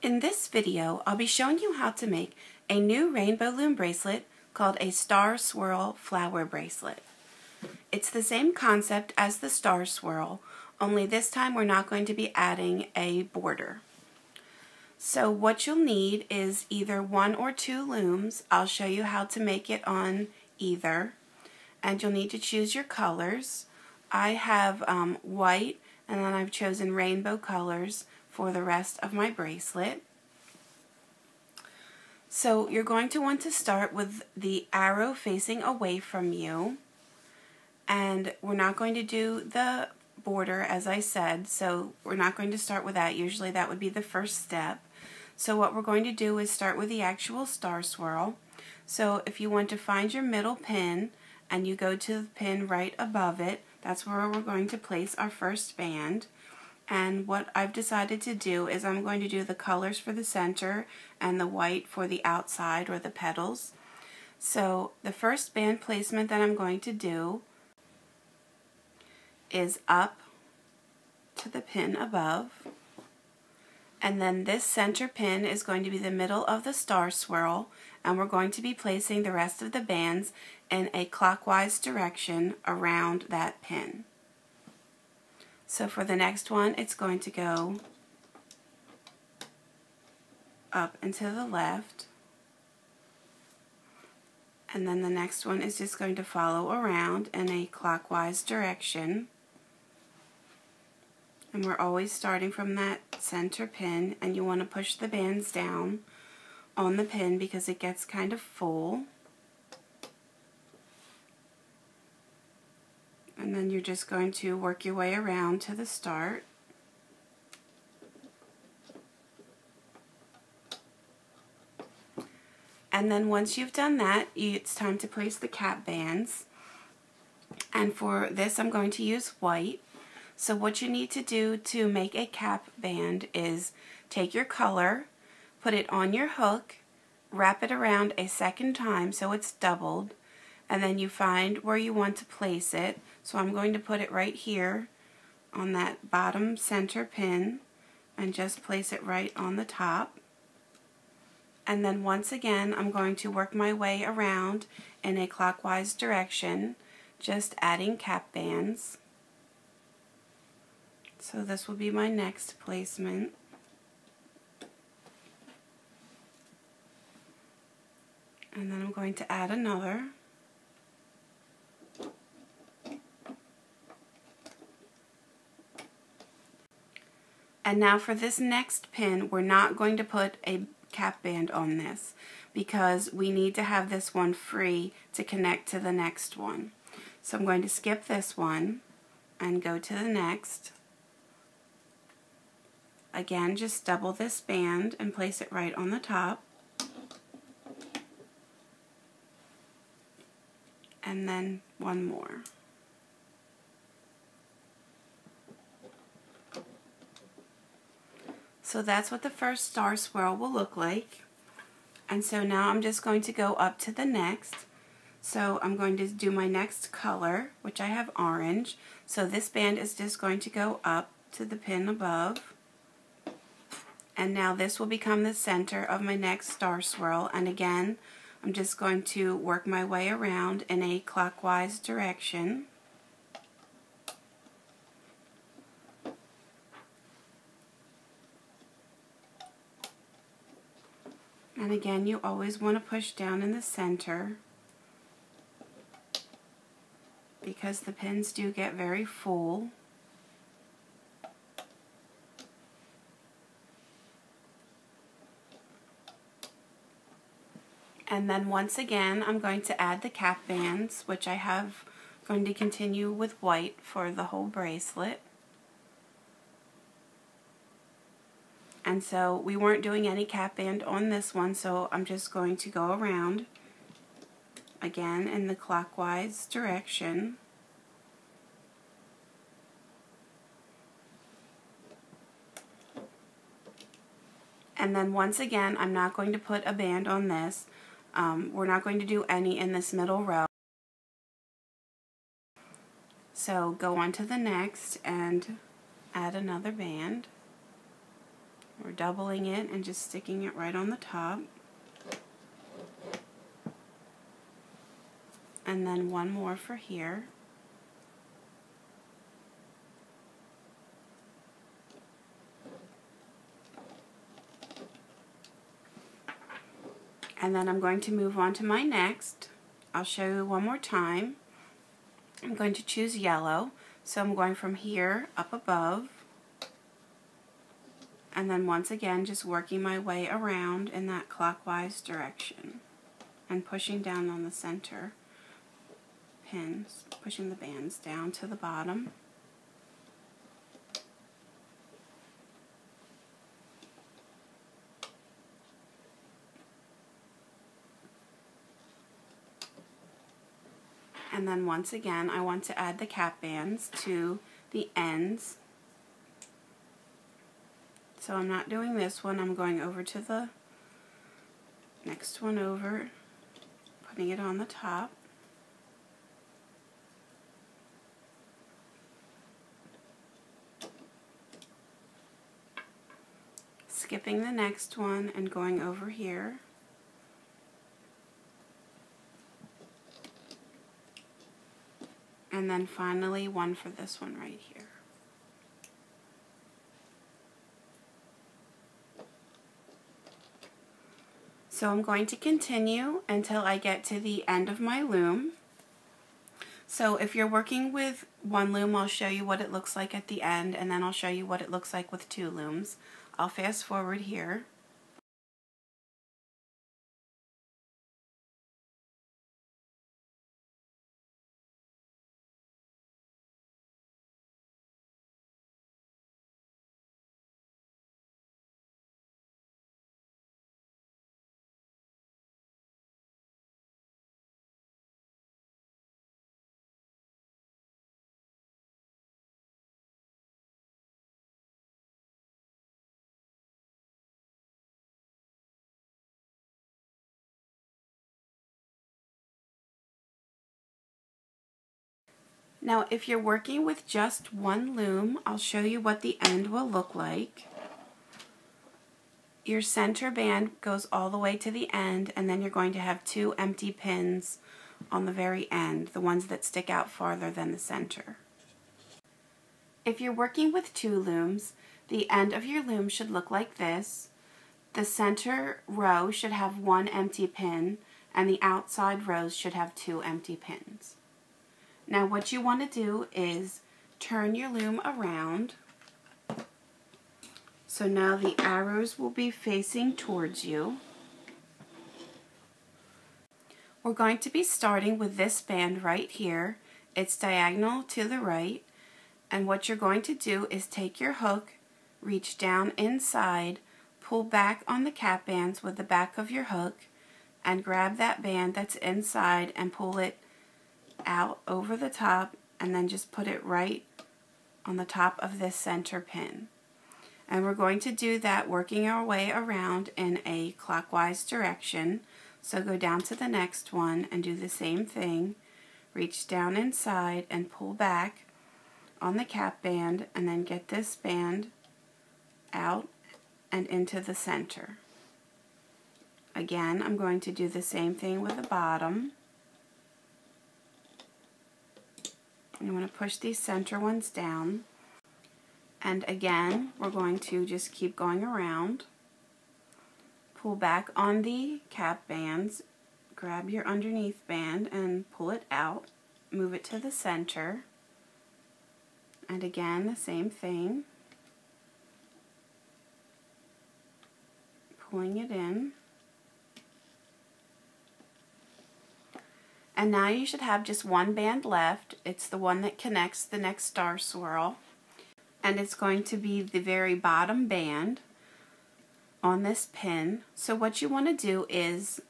In this video, I'll be showing you how to make a new rainbow loom bracelet called a Star Swirl flower bracelet. It's the same concept as the Star Swirl, only this time we're not going to be adding a border. So what you'll need is either 1 or 2 looms. I'll show you how to make it on either. And you'll need to choose your colors. I have white, and then I've chosen rainbow colors for the rest of my bracelet. So you're going to want to start with the arrow facing away from you, and we're not going to do the border as I said, so we're not going to start with that. Usually that would be the first step. So what we're going to do is start with the actual star swirl. So if you want to find your middle pin and you go to the pin right above it, that's where we're going to place our first band. And what I've decided to do is I'm going to do the colors for the center and the white for the outside or the petals. So the first band placement that I'm going to do is up to the pin above. And then this center pin is going to be the middle of the star swirl, and we're going to be placing the rest of the bands in a clockwise direction around that pin. So for the next one, it's going to go up and to the left. And then the next one is just going to follow around in a clockwise direction. And we're always starting from that center pin, and you want to push the bands down on the pin because it gets kind of full. And then you're just going to work your way around to the start. And then once you've done that, it's time to place the cap bands. And for this, I'm going to use white. So what you need to do to make a cap band is take your color, put it on your hook, wrap it around a second time so it's doubled, and then you find where you want to place it. So I'm going to put it right here on that bottom center pin and just place it right on the top. And then once again, I'm going to work my way around in a clockwise direction, just adding cap bands. So this will be my next placement. And then I'm going to add another. And now for this next pin, we're not going to put a cap band on this because we need to have this one free to connect to the next one. So I'm going to skip this one and go to the next. Again, just double this band and place it right on the top. And then one more. So that's what the first star swirl will look like. And so now I'm just going to go up to the next. So I'm going to do my next color, which I have orange. So this band is just going to go up to the pin above. And now this will become the center of my next star swirl. And again, I'm just going to work my way around in a clockwise direction. And again, you always want to push down in the center because the pins do get very full. And then once again, I'm going to add the cap bands, which I have going to continue with white for the whole bracelet. And so we weren't doing any cap band on this one, so I'm just going to go around again in the clockwise direction. And then once again, I'm not going to put a band on this. We're not going to do any in this middle row. So go on to the next and add another band. We're doubling it and just sticking it right on the top. And then one more for here. And then I'm going to move on to my next. I'll show you one more time. I'm going to choose yellow. So I'm going from here up above. And then once again, just working my way around in that clockwise direction. And pushing down on the center pins, pushing the bands down to the bottom. And then once again, I want to add the cap bands to the ends. So I'm not doing this one, I'm going over to the next one over, putting it on the top. Skipping the next one and going over here. And then finally one for this one right here. So I'm going to continue until I get to the end of my loom. So if you're working with one loom, I'll show you what it looks like at the end, and then I'll show you what it looks like with two looms. I'll fast forward here. Now if you're working with just one loom, I'll show you what the end will look like. Your center band goes all the way to the end, and then you're going to have two empty pins on the very end, the ones that stick out farther than the center. If you're working with two looms, the end of your loom should look like this. The center row should have one empty pin, and the outside rows should have two empty pins. Now what you want to do is turn your loom around. So now the arrows will be facing towards you. We're going to be starting with this band right here. It's diagonal to the right. And what you're going to do is take your hook, reach down inside, pull back on the cap bands with the back of your hook, and grab that band that's inside and pull it out over the top, and then just put it right on the top of this center pin. And we're going to do that working our way around in a clockwise direction. So go down to the next one and do the same thing. Reach down inside and pull back on the cap band, and then get this band out and into the center. Again, I'm going to do the same thing with the bottom. You want to push these center ones down. And again, we're going to just keep going around. Pull back on the cap bands, grab your underneath band and pull it out, move it to the center. And again, the same thing. Pulling it in. And now you should have just one band left. It's the one that connects the next star swirl. And it's going to be the very bottom band on this pin. So what you want to do is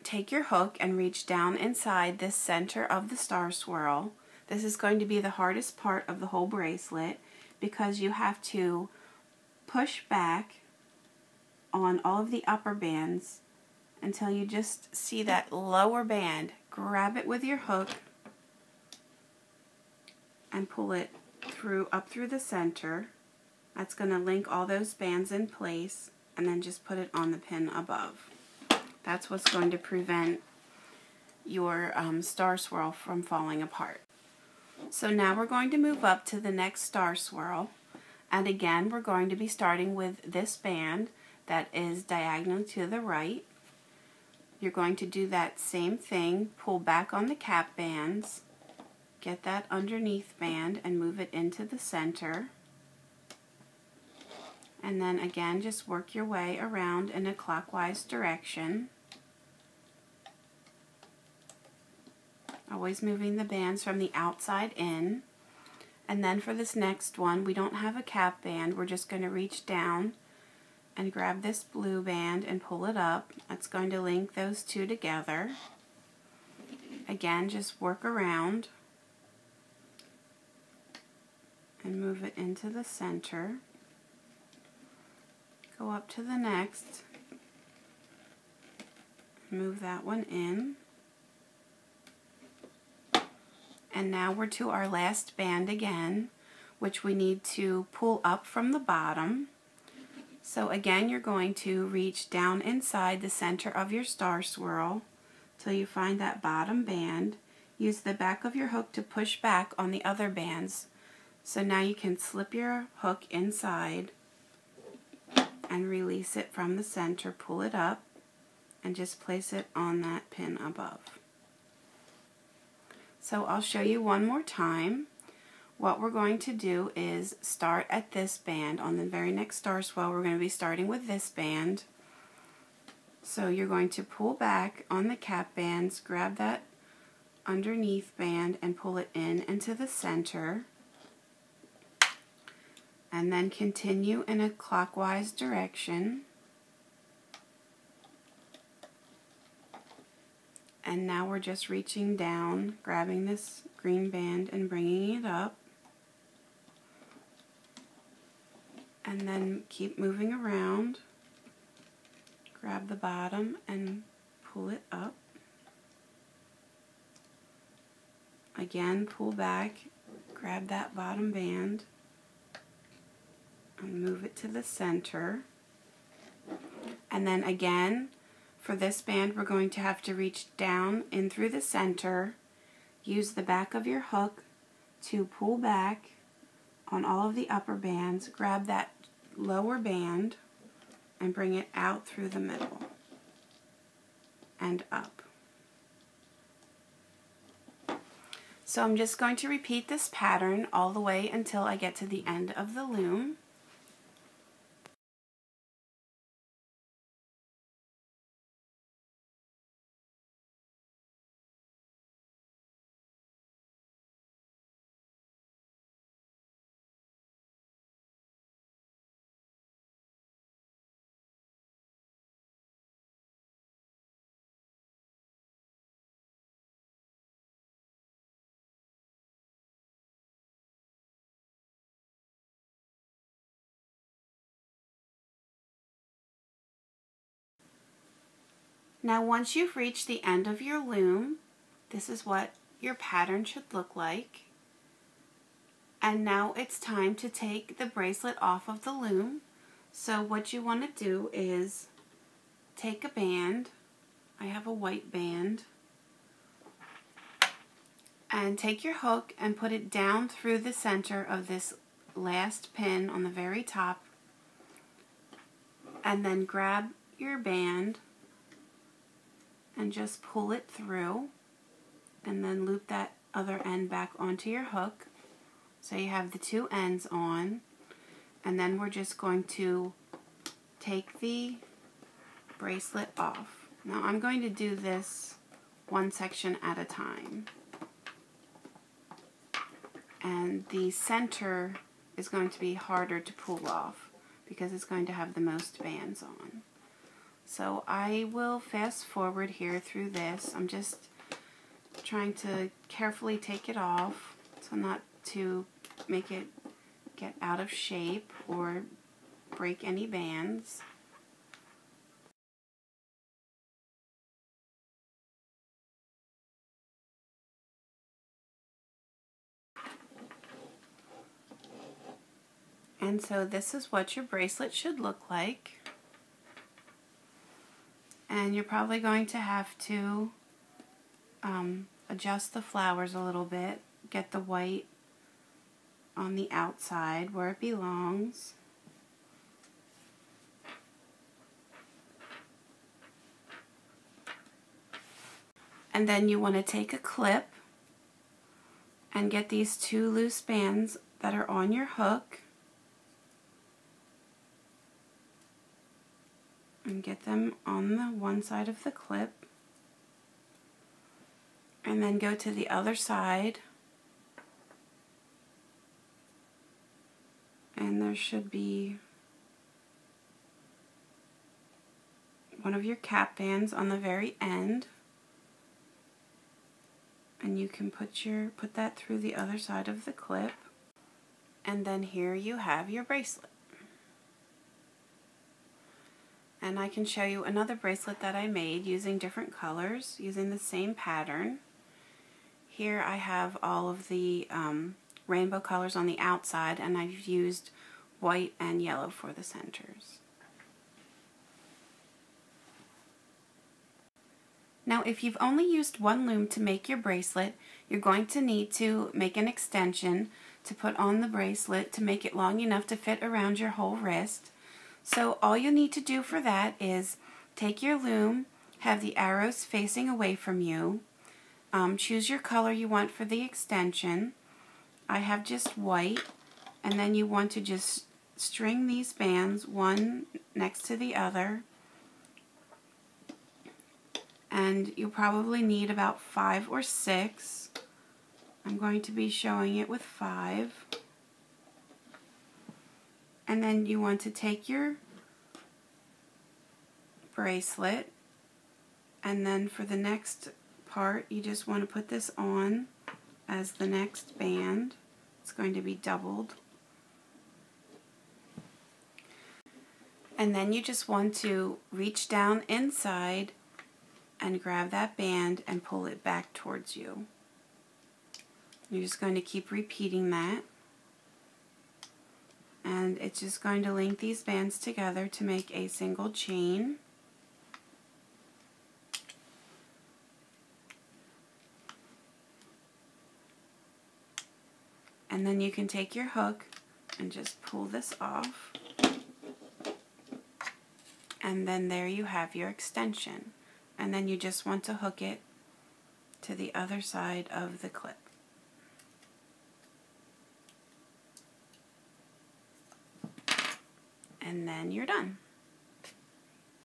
take your hook and reach down inside this center of the star swirl. This is going to be the hardest part of the whole bracelet, because you have to push back on all of the upper bands until you just see that lower band. Grab it with your hook and pull it up through the center, That's going to link all those bands in place, and then just put it on the pin above. That's what's going to prevent your star swirl from falling apart. So now we're going to move up to the next star swirl, and again we're going to be starting with this band that is diagonal to the right. You're going to do that same thing, pull back on the cap bands, get that underneath band and move it into the center, and then again just work your way around in a clockwise direction, always moving the bands from the outside in. And then for this next one, we don't have a cap band, we're just going to reach down and grab this blue band and pull it up. That's going to link those two together. Again, just work around and move it into the center. Go up to the next, move that one in. And now we're to our last band again, which we need to pull up from the bottom. So again, you're going to reach down inside the center of your star swirl till you find that bottom band. Use the back of your hook to push back on the other bands. So now you can slip your hook inside and release it from the center, pull it up, and just place it on that pin above. So I'll show you one more time. What we're going to do is start at this band. On the very next star swirl, we're going to be starting with this band. So you're going to pull back on the cap bands, grab that underneath band and pull it in into the center, and then continue in a clockwise direction. And now we're just reaching down, grabbing this green band and bringing it up. And then keep moving around. Grab the bottom and pull it up. Again, pull back, grab that bottom band and move it to the center. And then again, for this band, we're going to have to reach down in through the center, use the back of your hook to pull back on all of the upper bands, grab that lower band and bring it out through the middle and up. So I'm just going to repeat this pattern all the way until I get to the end of the loom. Now once you've reached the end of your loom, this is what your pattern should look like. And now it's time to take the bracelet off of the loom. So what you want to do is take a band, I have a white band, and take your hook and put it down through the center of this last pin on the very top, and then grab your band and just pull it through, and then loop that other end back onto your hook so you have the two ends on. And then we're just going to take the bracelet off. Now I'm going to do this one section at a time, and the center is going to be harder to pull off because it's going to have the most bands on. So I will fast forward here through this. I'm just trying to carefully take it off so not to make it get out of shape or break any bands. And so this is what your bracelet should look like. And you're probably going to have to adjust the flowers a little bit, get the white on the outside where it belongs. And then you want to take a clip and get these 2 loose bands that are on your hook and get them on the one side of the clip, and then go to the other side, and there should be one of your cap bands on the very end, and you can put that through the other side of the clip, and then here you have your bracelet. And I can show you another bracelet that I made using different colors, using the same pattern. Here I have all of the rainbow colors on the outside, and I've used white and yellow for the centers. Now if you've only used one loom to make your bracelet, you're going to need to make an extension to put on the bracelet to make it long enough to fit around your whole wrist. So all you need to do for that is take your loom, have the arrows facing away from you, choose your color you want for the extension. I have just white, and then you want to just string these bands one next to the other, and you'll probably need about 5 or 6. I'm going to be showing it with 5. And then you want to take your bracelet, and then for the next part you just want to put this on as the next band. It's going to be doubled. And then you just want to reach down inside and grab that band and pull it back towards you. You're just going to keep repeating that. And it's just going to link these bands together to make a single chain. And then you can take your hook and just pull this off. And then there you have your extension. And then you just want to hook it to the other side of the clip. And then you're done.